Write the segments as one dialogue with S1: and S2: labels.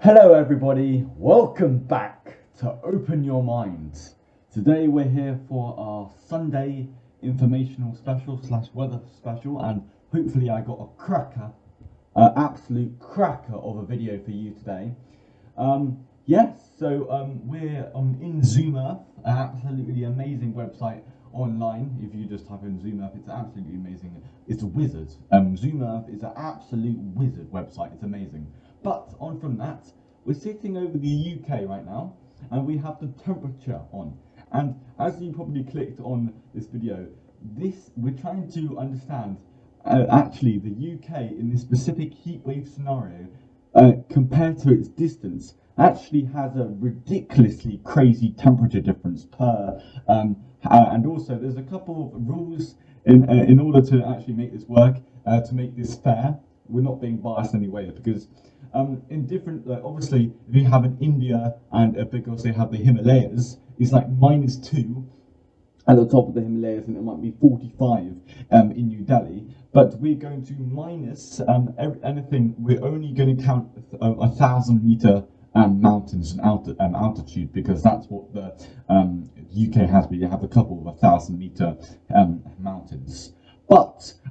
S1: Hello everybody, welcome back to Open Your Minds. Today we're here for our Sunday informational special / weather special, and hopefully I got a cracker, absolute cracker of a video for you today. We're in Zoom Earth, an absolutely amazing website online. If you just type in Zoom Earth, it's absolutely amazing. It's a wizard. Zoom Earth is an absolute wizard website. It's amazing. But on from that, we're sitting over the UK right now, and we have the temperature on. And as you probably clicked on this video, we're trying to understand actually the UK in this specific heatwave scenario compared to its distance actually has a ridiculously crazy temperature difference per and also there's a couple of rules in order to actually make this work, to make this fair. We're not being biased anyway, because in different, obviously if you have an India and because they have the Himalayas, it's like -2 at the top of the Himalayas, and it might be 45 in New Delhi. But we're going to minus anything. We're only going to count 1,000-meter mountains and altitude, because that's what the UK has. We have a couple of 1,000-meter mountains.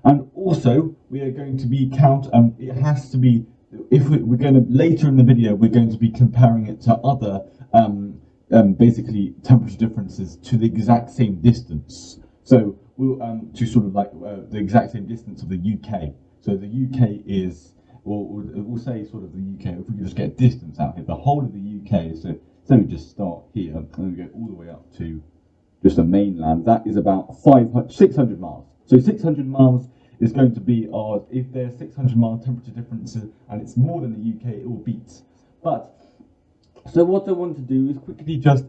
S1: And also we are going to be it has to be, if we're going to, later in the video, we're going to be comparing it to other basically temperature differences to the exact same distance. So we'll to sort of like the exact same distance of the UK. So the UK is, we'll say sort of the UK, if we can just get distance out here, the whole of the UK. So we just start here and we go all the way up to just the mainland. That is about 600 miles. So 600 miles is going to be our, if there's 600 mile temperature differences and it's more than the UK, it will beat. But so what I want to do is quickly just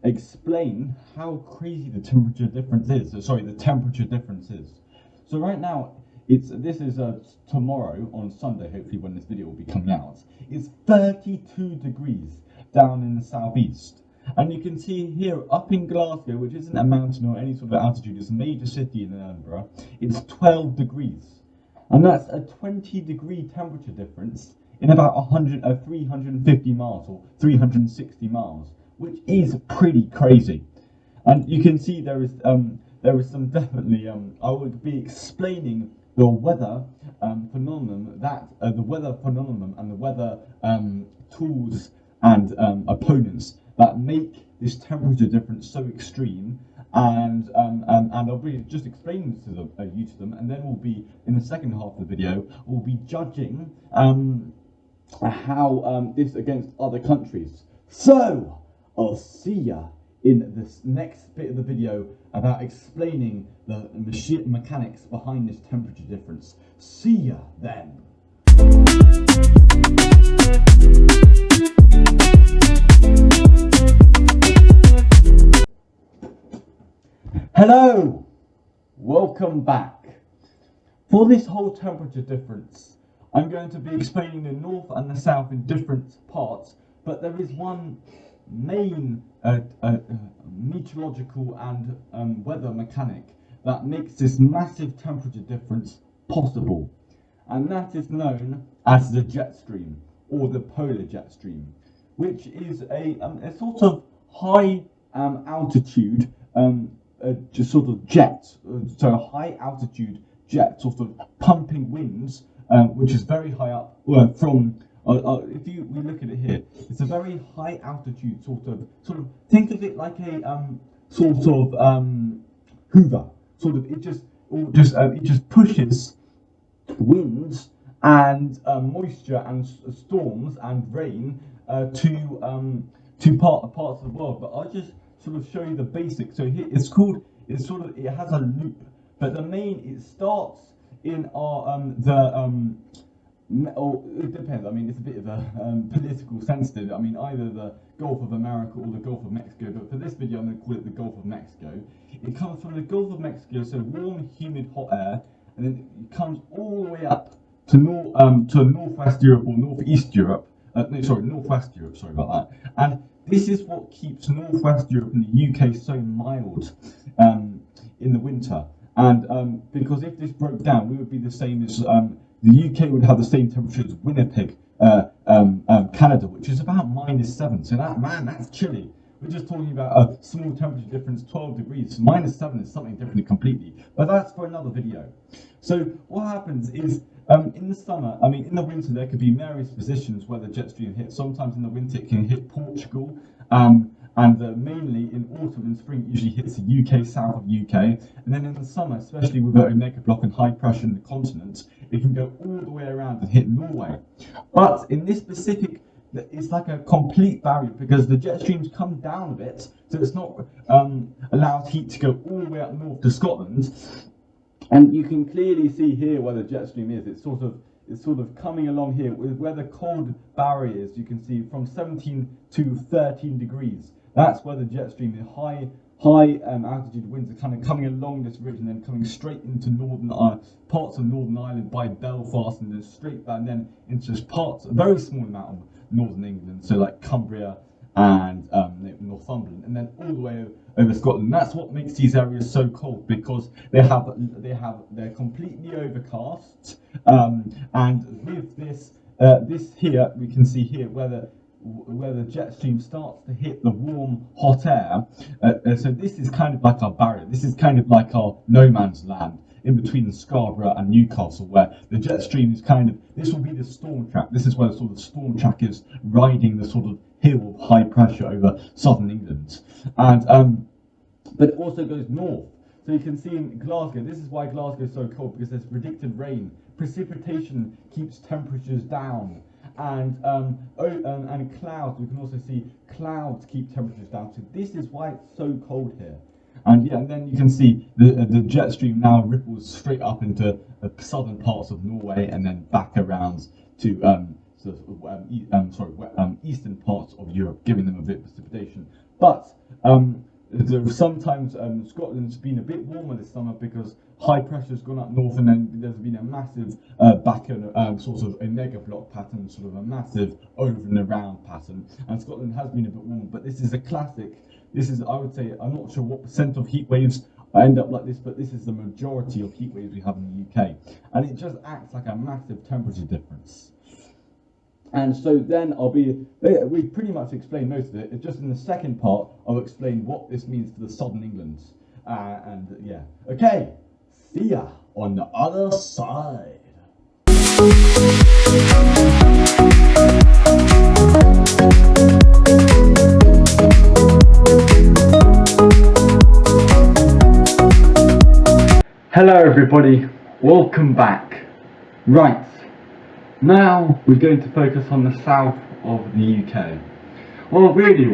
S1: explain how crazy the temperature difference is. The temperature difference is. So right now, this is tomorrow on Sunday, hopefully when this video will be coming out. It's 32 degrees down in the southeast. And you can see here up in Glasgow, which isn't a mountain or any sort of altitude, it's a major city in Edinburgh, it's 12 degrees. And that's a 20-degree temperature difference in about 350 miles or 360 miles, which is pretty crazy. And you can see there is some definitely, I would be explaining the weather phenomenon, the weather phenomenon and the weather tools and opponents that make this temperature difference so extreme, and I'll be just explaining to them, and then we'll be in the second half of the video, we'll be judging how this against other countries. So I'll see ya in this next bit of the video about explaining the mechanics behind this temperature difference. See ya then. Hello, welcome back. For this whole temperature difference, I'm going to be explaining the north and the south in different parts, but there is one main meteorological and weather mechanic that makes this massive temperature difference possible, and that is known as the jet stream or the polar jet stream, which is a sort of high altitude just sort of jet, so a high altitude jet sort of pumping winds, which is very high up from. If we look at it here, it's a very high altitude sort of think of it like a Hoover. It just pushes winds and moisture and storms and rain to parts of the world. But I'll just sort of show you the basics. So here it has a loop, but it starts in our it depends. I mean, it's a bit of a political sensitive. I mean, either the Gulf of America or the Gulf of Mexico, but for this video I'm going to call it the Gulf of Mexico. It comes from the Gulf of Mexico, so warm, humid, hot air, and then it comes all the way up to northwest Europe or northeast Europe. Northwest Europe. Sorry about that. And this is what keeps northwest Europe and the UK so mild in the winter. And because if this broke down, we would be the same as the UK would have the same temperature as Winnipeg Canada, which is about -7. So that's chilly. We're just talking about a small temperature difference, 12 degrees. So -7 is something different completely. But that's for another video. So what happens is, in the summer, in the winter, there could be various positions where the jet stream hits. Sometimes in the winter, it can hit Portugal. And mainly in autumn and spring, it usually hits the UK, south of UK. And then in the summer, especially with the omega block and high pressure in the continent, it can go all the way around and hit Norway. But in this specific, it's like a complete barrier because the jet streams come down a bit, so it's not allows heat to go all the way up north to Scotland. And you can clearly see here where the jet stream is. It's sort of coming along here with where the cold barrier is. You can see from 17 to 13 degrees. That's where the jet stream, the high altitude winds are kind of coming along this ridge and then coming straight into parts of Northern Ireland by Belfast and then straight back and then into just parts, a very small amount of Northern England, so like Cumbria and Northumberland, and then all the way over Scotland. That's what makes these areas so cold, because they're completely overcast, and with this here we can see here where the jet stream starts to hit the warm hot air. So this is kind of like our barrier. This is kind of like our no man's land in between Scarborough and Newcastle, where the jet stream is this will be the storm track. This is where the sort of storm track is riding the sort of hill of high pressure over southern England. And but it also goes north. So you can see in Glasgow, this is why Glasgow is so cold, because there's predicted rain. Precipitation keeps temperatures down. And clouds, we can also see clouds keep temperatures down. So this is why it's so cold here. And yeah, and then you can see the jet stream now ripples straight up into the southern parts of Norway and then back around to eastern parts of Europe, giving them a bit of precipitation. But sometimes Scotland's been a bit warmer this summer because high pressure's gone up north, and then there's been a massive sort of omega block pattern, sort of a massive over and around pattern. And Scotland has been a bit warmer, but this is a classic. This is, I would say, I'm not sure what percent of heat waves end up like this, but this is the majority of heat waves we have in the UK. And it just acts like a massive temperature difference. And so then we've pretty much explained most of it. It's just in the second part, I'll explain what this means for the southern England. And yeah, okay, see ya on the other side. Hello everybody, welcome back. Right, now we're going to focus on the south of the UK. Well, really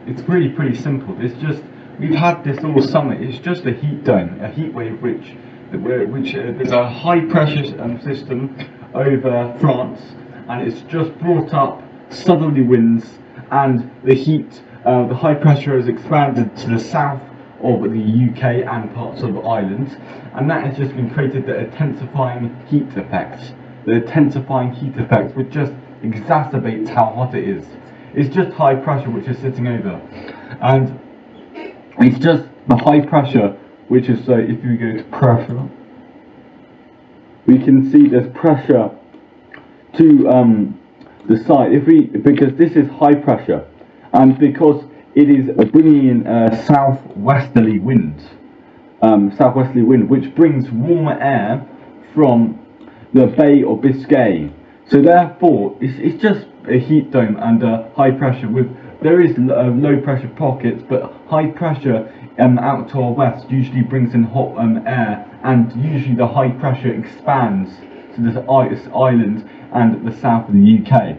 S1: it's really pretty simple. It's just, we've had this all summer. It's just a heat dome, a heat wave which there's a high pressure system over France, and it's just brought up southerly winds, and the heat, the high pressure has expanded to the south of the UK and parts of Ireland, and that has just been created the intensifying heat effect. The intensifying heat effect, which just exacerbates how hot it is. It's just high pressure which is sitting over, and it's just the high pressure which is, so if we go to pressure, we can see there's pressure to the side, because this is high pressure, and because it is bringing in southwesterly wind, which brings warmer air from the Bay of Biscay. So therefore, it's just a heat dome and high pressure. There is low pressure pockets, but high pressure out to our west usually brings in hot air, and usually the high pressure expands to this island and the south of the UK.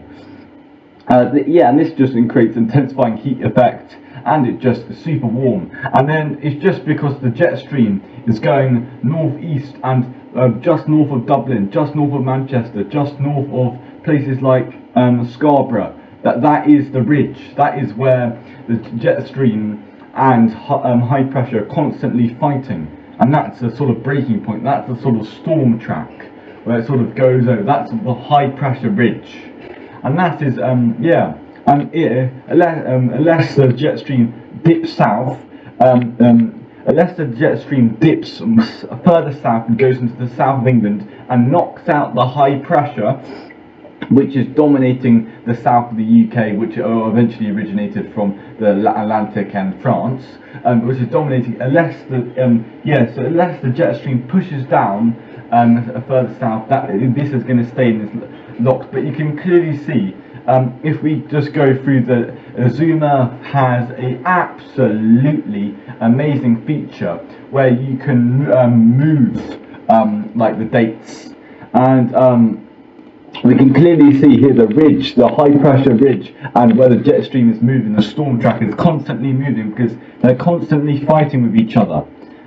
S1: And this just creates intensifying heat effect, and it's just super warm. And then it's just because the jet stream is going northeast and just north of Dublin, just north of Manchester, just north of places like Scarborough. That is the ridge. That is where the jet stream and high pressure are constantly fighting, and that's a sort of breaking point. That's a sort of storm track where it sort of goes over. That's the high pressure ridge. And that is, unless the jet stream dips south, unless the jet stream dips further south and goes into the south of England and knocks out the high pressure which is dominating the south of the UK, which eventually originated from the Atlantic and France, which is dominating. Unless the jet stream pushes down further south, that this is going to stay in this locked. But you can clearly see, if we just go through the Zoom Earth has a absolutely amazing feature where you can move like the dates, and we can clearly see here the ridge, the high pressure ridge, and where the jet stream is moving. The storm track is constantly moving because they're constantly fighting with each other.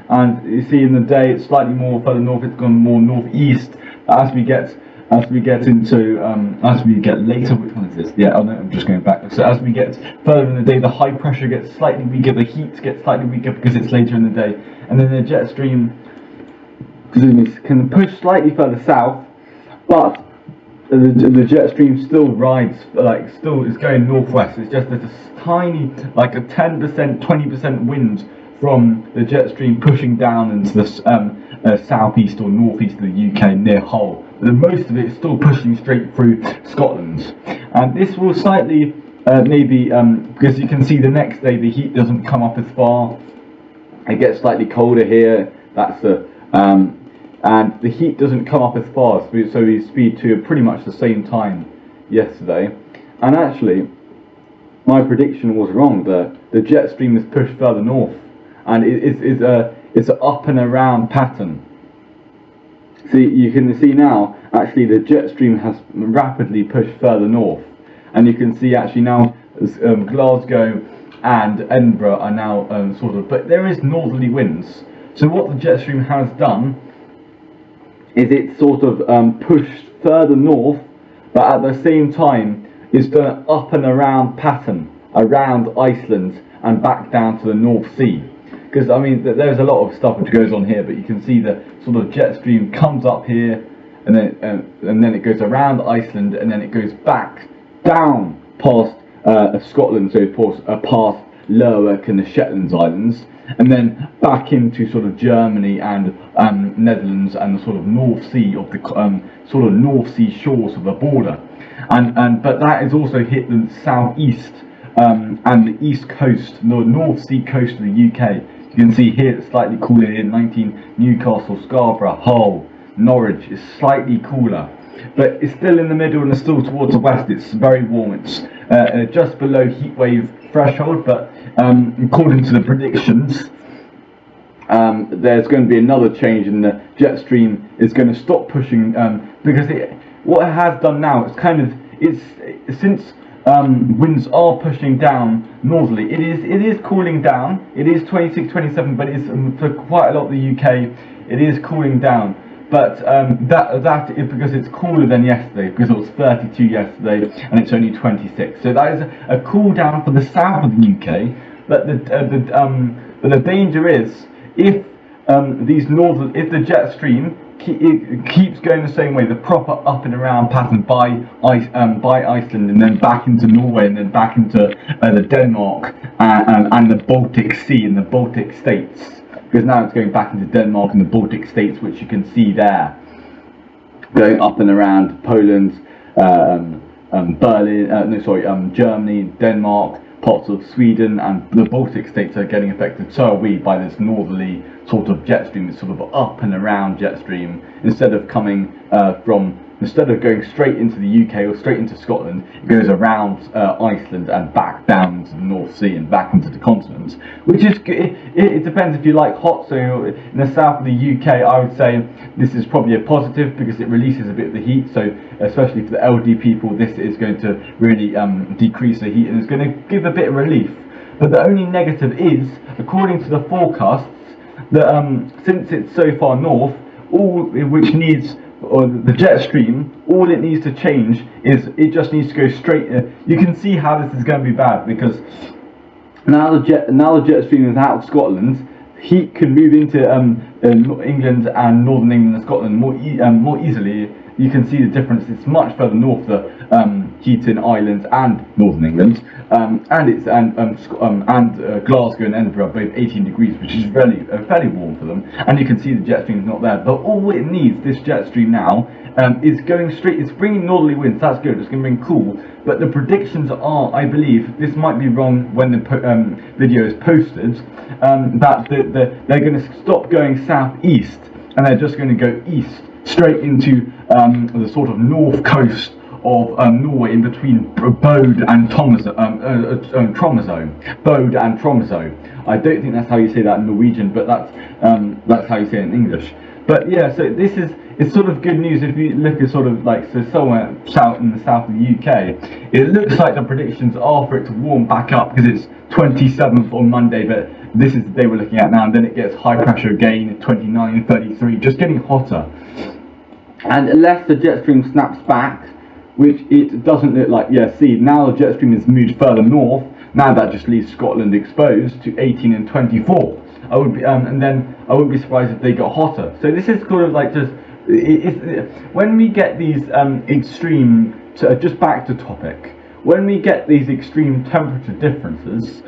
S1: And you see in the day it's slightly more further north, it's gone more northeast. As we get later, which one is this? Yeah, oh no, I'm just going back. So as we get further in the day, the high pressure gets slightly weaker, the heat gets slightly weaker because it's later in the day, and then the jet stream can push slightly further south, but the jet stream still rides, still is going northwest. It's just there's a tiny, like a 10%, 20% wind from the jet stream pushing down into the southeast or northeast of the UK near Hull. But most of it is still pushing straight through Scotland. And this will slightly, because you can see the next day the heat doesn't come up as far. It gets slightly colder here. That's the and the heat doesn't come up as fast, so we speed to pretty much the same time yesterday. And actually, my prediction was wrong. The jet stream is pushed further north, and it's an up and around pattern. See, you can see now, actually the jet stream has rapidly pushed further north, and you can see actually now Glasgow and Edinburgh are now but there is northerly winds. So what the jet stream has done is it pushed further north, but at the same time it's done an up and around pattern around Iceland and back down to the North Sea. Because I mean, there's a lot of stuff which goes on here, but you can see the jet stream comes up here, and then it goes around Iceland, and then it goes back down past Scotland, so past Lerwick and the Shetland Islands, and then back into Germany and Netherlands and the North Sea of the North Sea shores of the border, but that has also hit the southeast and the east coast, the North Sea coast of the UK. You can see here it's slightly cooler here. 19 Newcastle, Scarborough, Hull, Norwich is slightly cooler, but it's still in the middle and it's still towards the west. It's very warm. It's just below heatwave threshold, but according to the predictions, there's going to be another change, and the jet stream is going to stop pushing because what it has done now, since winds are pushing down northerly, it is cooling down. It is 26, 27, but it's for quite a lot of the UK it is cooling down. But that is because it's cooler than yesterday, because it was 32 yesterday and it's only 26. So that is a cool down for the south of the UK. But the danger is if the jet stream keeps going the same way, the proper up and around pattern by Iceland, and then back into Norway, and then back into the Denmark and the Baltic Sea and the Baltic states. Because now it's going back into Denmark and the Baltic states, which you can see there, going up and around Poland, Germany, Denmark, parts of Sweden, and the Baltic states are getting affected. So are we by this northerly jet stream, this up and around jet stream. Instead of going straight into the UK or straight into Scotland, it goes around Iceland and back down into the North Sea and back into the continent, which is it depends if you like hot. So in the south of the UK, I would say this is probably a positive because it releases a bit of the heat. So especially for the elderly people, this is going to really decrease the heat and it's going to give a bit of relief. But the only negative is, according to the forecasts, that since it's so far north, the jet stream, all it needs to change is it just needs to go straight. You can see how this is going to be bad, because now the jet stream is out of Scotland. Heat can move into England and northern England and Scotland more easily. You can see the difference. It's much further north. heat in Ireland and Northern England, and Glasgow and Edinburgh are both 18 degrees, which is fairly warm for them. And you can see the jet stream is not there. But all it needs, this jet stream now, is going straight. It's bringing northerly winds. That's good. It's going to bring cool. But the predictions are, I believe, this might be wrong when the video is posted, that they're going to stop going southeast and they're just going to go east straight into the sort of north coast of Norway, in between Bode and Tromsø. Bode and Tromsø. I don't think that's how you say that in Norwegian, but that's how you say it in English. But yeah, so it's sort of good news if you look at sort of like, so somewhere south in the south of the UK. It looks like the predictions are for it to warm back up because it's 27th on Monday, but this is the day we're looking at now, and then it gets high pressure again, 29, 33, just getting hotter. And unless the jet stream snaps back, which it doesn't look like, yeah, see, now the jet stream has moved further north, now that just leaves Scotland exposed to 18 and 24. I would be, and then I wouldn't be surprised if they got hotter. So this is kind of like just, when we get these extreme, just back to topic, when we get these extreme temperature differences,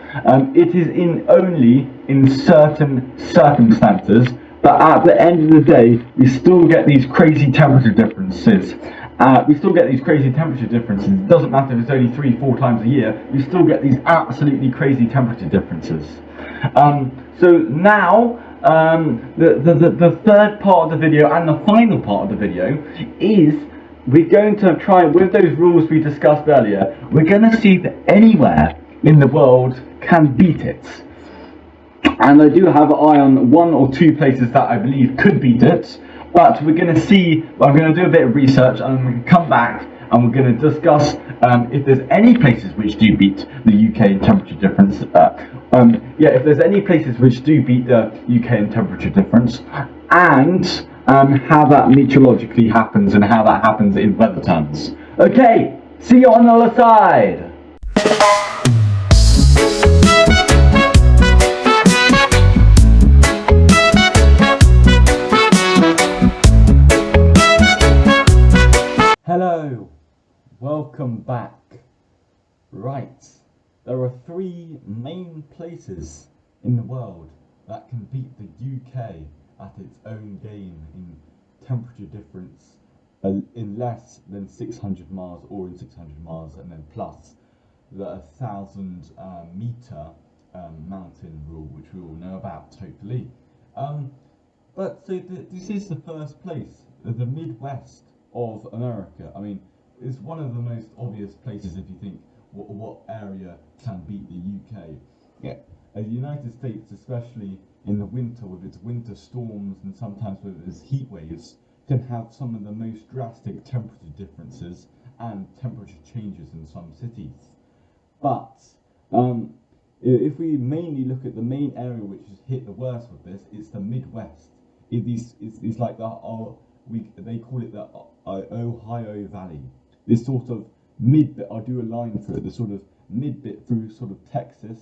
S1: it is only in certain circumstances, but at the end of the day, we still get these crazy temperature differences. It doesn't matter if it's only 3-4 times a year, we still get these absolutely crazy temperature differences. So now, the third part of the video and the final part of the video is we're going to try, with those rules we discussed earlier, we're going to see if anywhere in the world can beat it. And I do have an eye on 1 or 2 places that I believe could beat it, but we're going to see, I'm going to do a bit of research and I'm going to come back and we're going to discuss if there's any places which do beat the UK in temperature difference. If there's any places which do beat the UK in temperature difference, and how that meteorologically happens and how that happens in weather terms. Okay, see you on the other side. Hello, welcome back. Right, there are 3 main places in the world that can beat the UK at its own game in temperature difference in less than 600 miles or in 600 miles, and then plus the 1,000 meter mountain rule, which we all know about totally. This is the first place, the Midwest of America. I mean, it's one of the most obvious places if you think what area can beat the UK. Yeah, the United States, especially in the winter with its winter storms and sometimes with its heat waves, can have some of the most drastic temperature differences and temperature changes in some cities. But if we mainly look at the main area which is hit the worst with this, it's the Midwest. It's like they call it the Ohio Valley. This sort of mid bit, I'll do a line through it, the sort of mid bit through sort of Texas,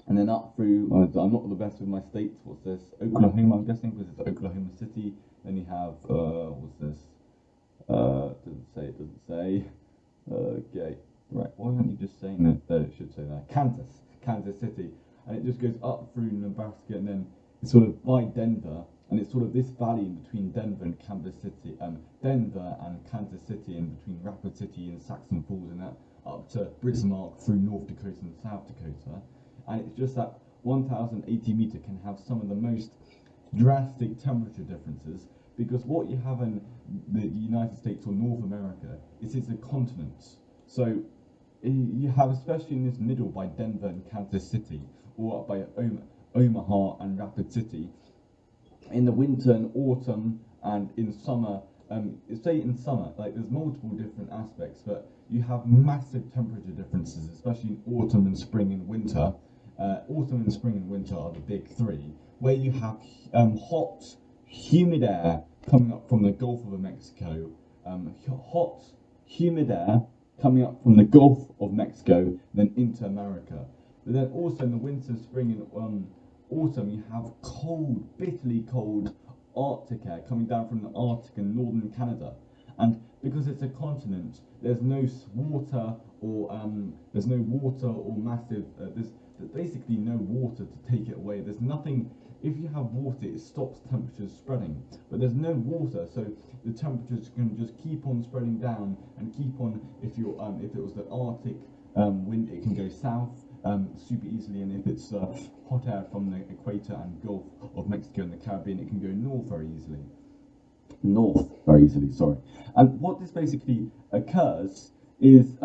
S1: and then up through, I'm not the best with my states, what's this, Oklahoma, I'm guessing, because it's Oklahoma City. Then you have, what's this, doesn't say, okay, right, why aren't you just saying that? It should say that, Kansas City, and it just goes up through Nebraska, and then it's sort of by Denver, and it's sort of this valley in between Denver and Kansas City, in between Rapid City and Saxon Falls, and that up to Bismarck through North Dakota and South Dakota. And it's just that 1,080 meter can have some of the most drastic temperature differences, because what you have in the United States or North America is it's a continent. So you have, especially in this middle by Denver and Kansas City, or up by Omaha and Rapid City, in the winter and autumn and in summer, say in summer, like there's multiple different aspects, but you have massive temperature differences, especially in autumn and spring and winter. Autumn and spring and winter are the big 3, where you have hot, humid air coming up from the Gulf of Mexico, hot, humid air coming up from the Gulf of Mexico, then into America. But then also in the winter, spring and autumn, you have cold, bitterly cold Arctic air coming down from the Arctic and northern Canada. And because it's a continent, there's no water or massive. There's basically no water to take it away. There's nothing. If you have water, it stops temperatures spreading, but there's no water, so the temperatures can just keep on spreading down and keep on. If it was the Arctic wind, it can go south super easily, and if it's hot air from the equator and Gulf of Mexico and the Caribbean, it can go north very easily. Sorry. And what this basically occurs is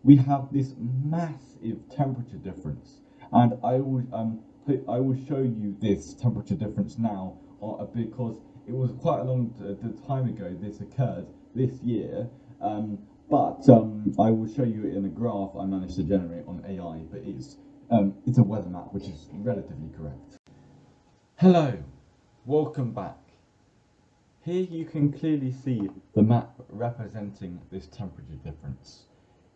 S1: we have this massive temperature difference, and I will show you this temperature difference now because it was quite a long time ago this occurred this year, but I will show you it in a graph I managed to generate on AI, but it's a weather map which is relatively correct. Hello, welcome back. Here you can clearly see the map representing this temperature difference.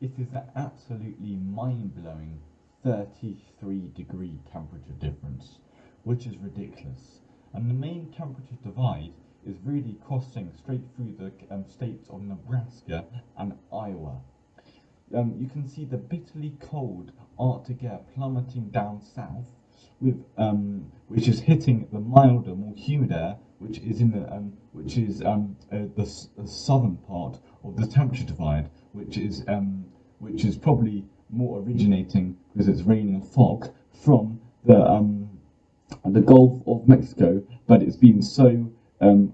S1: It is an absolutely mind-blowing 33-degree temperature difference, which is ridiculous. And the main temperature divide is really crossing straight through the states of Nebraska and Iowa. You can see the bitterly cold Arctic air plummeting down south, with which is hitting the milder, more humid air, which is in the southern part of the temperature divide, which is probably more originating because it's raining and fog from the Gulf of Mexico, but it's been so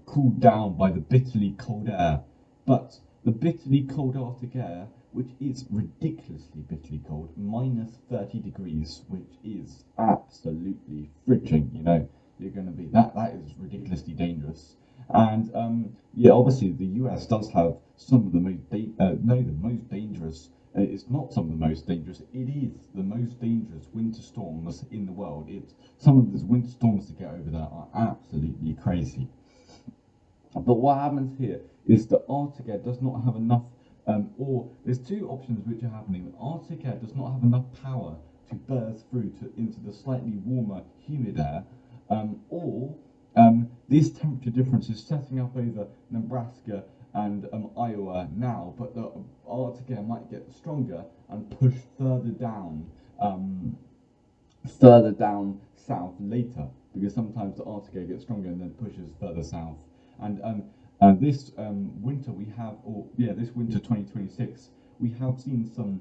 S1: cooled down by the bitterly cold air. But the bitterly cold Arctic air, which is ridiculously bitterly cold, minus 30 degrees, which is absolutely frigid, you're going to be, that is ridiculously dangerous. And obviously the US does have some of the most dangerous, it's not some of the most dangerous, it is the most dangerous winter storms in the world. Some of these winter storms to get over there are absolutely crazy. But what happens here is the Arctic air does not have enough, or there's two options which are happening. The Arctic air does not have enough power to burst through into the slightly warmer, humid air, or this temperature difference is setting up over Nebraska and Iowa now, but the Arctic air might get stronger and push further down south later, because sometimes the Arctic air gets stronger and then pushes further south. And this winter this winter 2026, we have seen some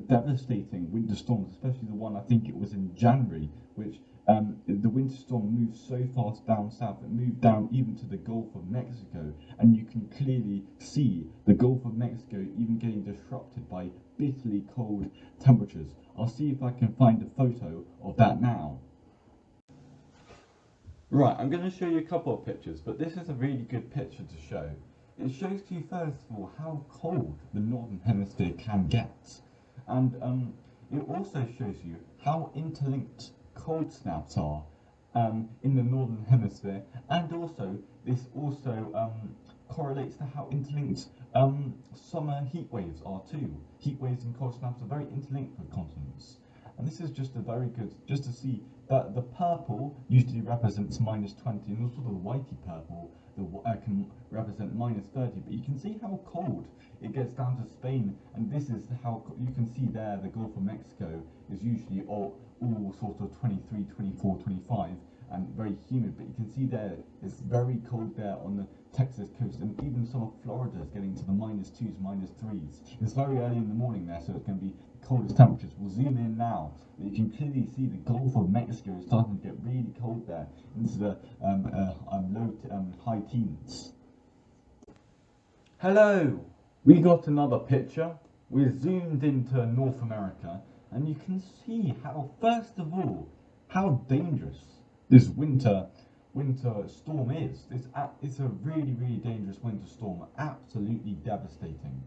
S1: devastating winter storms, especially the one, I think it was in January, which the winter storm moved so fast down south, it moved down even to the Gulf of Mexico, and you can clearly see the Gulf of Mexico even getting disrupted by bitterly cold temperatures. I'll see if I can find a photo of that now. Right, I'm going to show you a couple of pictures, but this is a really good picture to show. It shows to you first of all how cold the northern hemisphere can get, and it also shows you how interlinked cold snaps are in the northern hemisphere, and also this also correlates to how interlinked summer heat waves are too. Heat waves and cold snaps are very interlinked with continents, and this is just a very good, just to see that the purple usually represents minus 20, and also the whitey purple can represent minus 30, but you can see how cold it gets down to Spain, and this is how you can see there the Gulf of Mexico is usually all sort of 23, 24, 25 and very humid, but you can see there it's very cold there on the Texas coast, and even some of Florida is getting to the minus 2s, minus 3s. It's very early in the morning there, so it's going to be the coldest temperatures. We'll zoom in now, and you can clearly see the Gulf of Mexico is starting to get really cold there into the high teens. Hello, we got another picture. We're zoomed into North America, and you can see how, first of all, how dangerous this winter storm is. It's a really, really dangerous winter storm, absolutely devastating.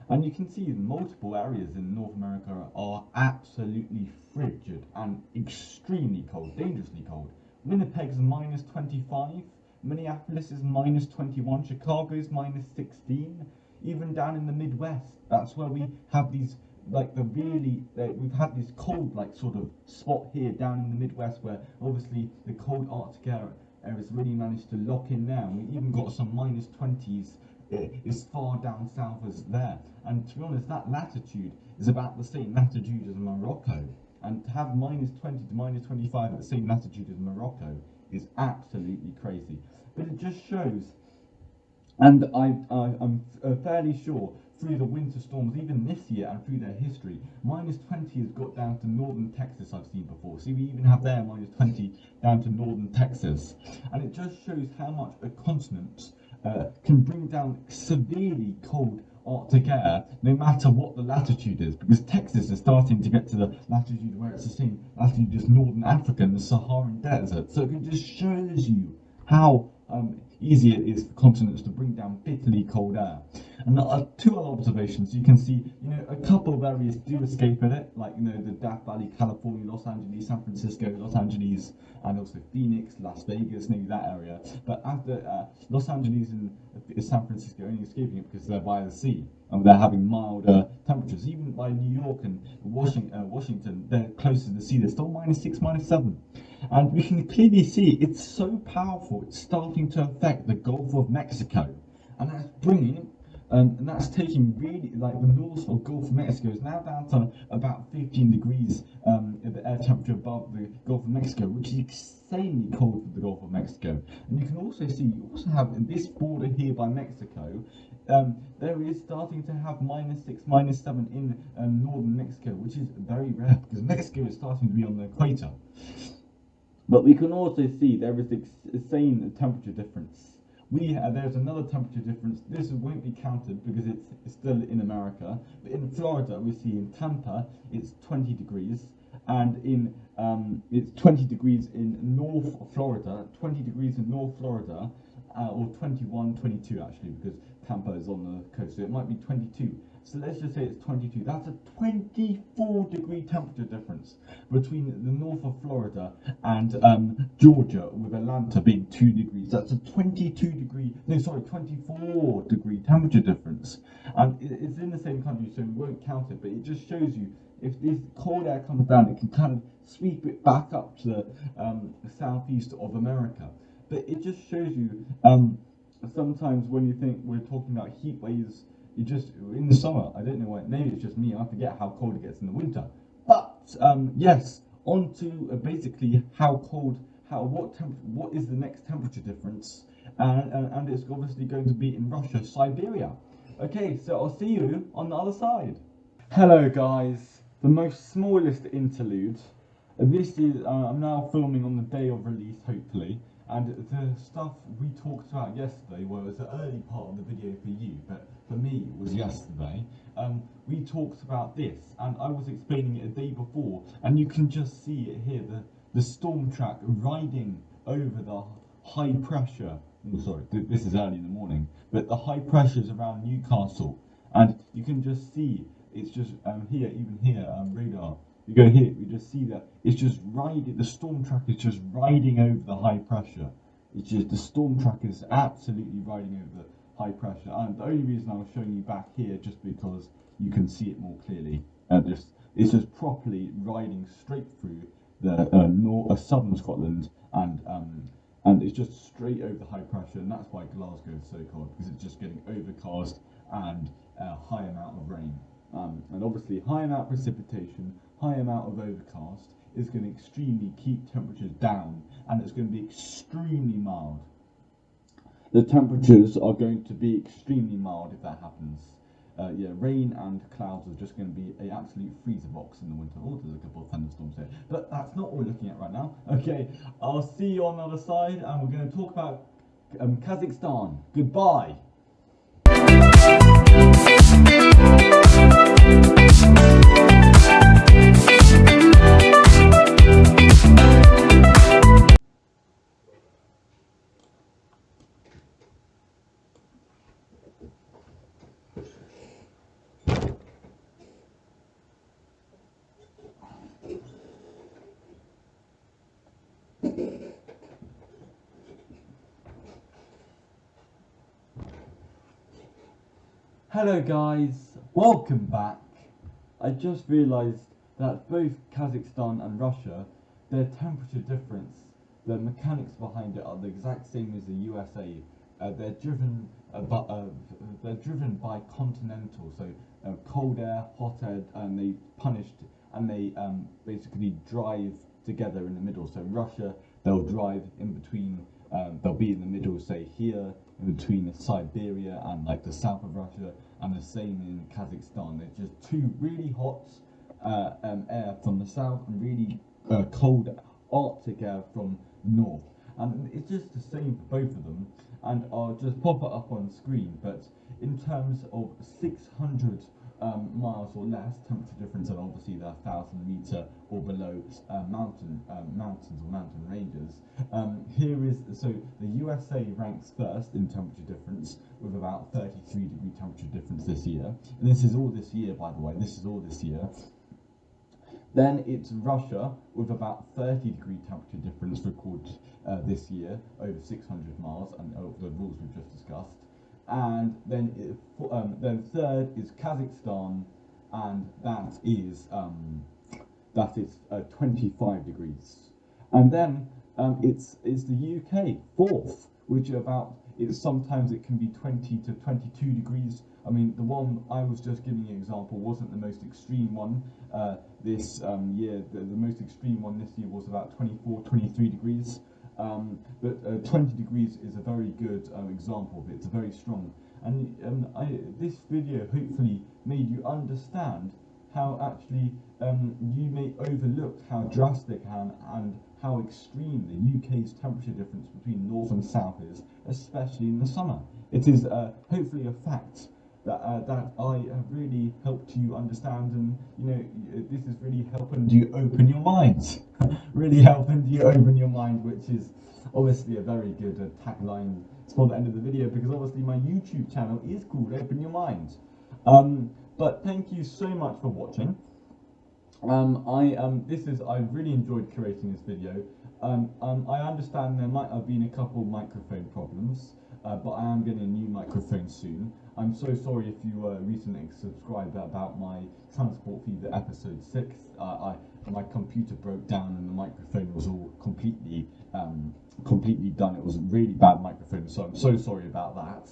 S1: And you can see multiple areas in North America are absolutely frigid and extremely cold, dangerously cold. Winnipeg's minus 25, Minneapolis is minus 21, Chicago's minus 16, even down in the Midwest. That's where we have these, we've had this cold, sort of spot here down in the Midwest, where obviously the cold Arctic air has really managed to lock in there. And we've even got some minus 20s as far down south as there. And to be honest, that latitude is about the same latitude as Morocco. And to have -20 to -25 at the same latitude as Morocco is absolutely crazy. But it just shows, and I'm fairly sure through the winter storms, even this year and through their history, -20 has got down to northern Texas, I've seen before. See, we even have there -20 down to northern Texas. And it just shows how much a continent can bring down severely cold Arctic air, no matter what the latitude is, because Texas is starting to get to the latitude where it's the same latitude as northern Africa and the Saharan desert. So it just shows you how easy it is for continents to bring down bitterly cold air. And two other observations, you can see, a couple of areas do escape in it, like, the Death Valley, California, Los Angeles, San Francisco, Los Angeles, and also Phoenix, Las Vegas, maybe that area. But after Los Angeles and San Francisco only escaping it because they're by the sea, and they're having milder temperatures. Even by New York and Washington, they're close to the sea, they're still -6, -7. And we can clearly see it's so powerful, it's starting to affect the Gulf of Mexico. And that's bringing, and that's taking really, like the north of Gulf of Mexico is now down to about 15 degrees the air temperature above the Gulf of Mexico, which is insanely cold for the Gulf of Mexico. And you can also see, you also have this border here by Mexico, there is starting to have -6, -7 in northern Mexico, which is very rare because Mexico is starting to be on the equator. But we can also see there is the same temperature difference. There's another temperature difference. This won't be counted because it's still in America. But in Florida, we see in Tampa, it's 20 degrees. And it's 20 degrees in North Florida, 20 degrees in North Florida, or 21, 22 actually, because Tampa is on the coast. So it might be 22. So let's just say it's 22. That's a 24-degree temperature difference between the north of Florida and Georgia, with Atlanta being 2 degrees. That's a 24-degree temperature difference. And it's in the same country, so we won't count it, but it just shows you if this cold air comes down, it can kind of sweep it back up to the southeast of America. But it just shows you sometimes when you think we're talking about heat waves, you just in the summer, I don't know why, maybe it's just me, I forget how cold it gets in the winter. But yes, on to basically how cold, what is the next temperature difference, and it's obviously going to be in Russia, Siberia. Okay, so I'll see you on the other side. Hello guys, the most smallest interlude. This is I'm now filming on the day of release, hopefully. And the stuff we talked about yesterday, well, it was the early part of the video for you, but for me it was yesterday. We talked about this, and I was explaining it a day before, and you can just see it here, the storm track riding over the high pressure. Oh, sorry, this is early in the morning, but the high pressures around Newcastle, and you can just see it's just here, even here, radar. You go here, you just see that it's just riding, the storm track is just riding over the high pressure. It's just, the storm track is absolutely riding over the high pressure. And the only reason I was showing you back here, just because you can see it more clearly. It's just properly riding straight through the southern Scotland, and it's just straight over the high pressure, and that's why Glasgow is so cold, because it's just getting overcast and a high amount of rain. And obviously high amount of precipitation, high amount of overcast is going to extremely keep temperatures down, and it's going to be extremely mild. The temperatures are going to be extremely mild if that happens. Yeah, rain and clouds are just going to be an absolute freezer box in the winter. Oh, there's a couple of thunderstorms here, but that's not what we're looking at right now. Okay, I'll see you on the other side, and we're going to talk about Kazakhstan. Goodbye. Hello guys, welcome back. I just realised that both Kazakhstan and Russia, their temperature difference, the mechanics behind it are the exact same as the USA. They're driven they're driven by continental, so cold air, hot air, and they basically drive together in the middle. So Russia, they'll drive in between. They'll be in the middle, say here, in between Siberia and like the south of Russia, and the same in Kazakhstan. There's just two really hot air from the south and really cold Arctic air from north. And it's just the same for both of them. And I'll just pop it up on screen. But in terms of 600 miles or less temperature difference, and obviously the 1,000-meter or below mountains or mountain ranges. Here is, so the USA ranks first in temperature difference with about 33-degree temperature difference this year. And this is all this year, by the way. This is all this year. Then it's Russia with about 30-degree temperature difference recorded this year over 600 miles, and over the rules we've just discussed. And then third is Kazakhstan, and that is 25 degrees. And then it's the UK fourth, which sometimes it can be 20 to 22 degrees. I mean, the one I was just giving you an example wasn't the most extreme one this year. The most extreme one this year was about 24, 23 degrees. But 20 degrees is a very good example of it. It's very strong. And this video hopefully made you understand how actually you may overlook how drastic and how extreme the UK's temperature difference between north and south is, especially in the summer. It is hopefully a fact that I have really helped you understand, and this is really helping you open your mind. Really helping you open your mind, which is obviously a very good tagline for the end of the video, because obviously my YouTube channel is called Open Your Mind. But thank you so much for watching. I've really enjoyed creating this video. I understand there might have been a couple microphone problems, but I am getting a new microphone soon. I'm so sorry if you recently subscribed about my Transport Fever episode 6. My computer broke down and the microphone was all completely done. It was a really bad microphone, so I'm so sorry about that.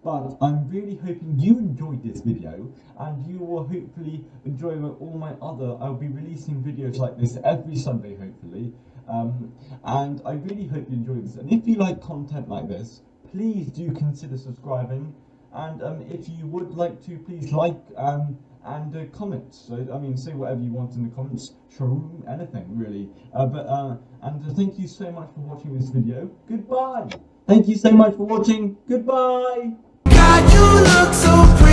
S1: But I'm really hoping you enjoyed this video, and you will hopefully enjoy all my other. I'll be releasing videos like this every Sunday, hopefully. And I really hope you enjoy this. And if you like content like this, please do consider subscribing. And if you would like to, please like and comment. So I mean, say whatever you want in the comments. Sure, anything really. And thank you so much for watching this video. Goodbye. Thank you so much for watching. Goodbye. God, you look so pretty.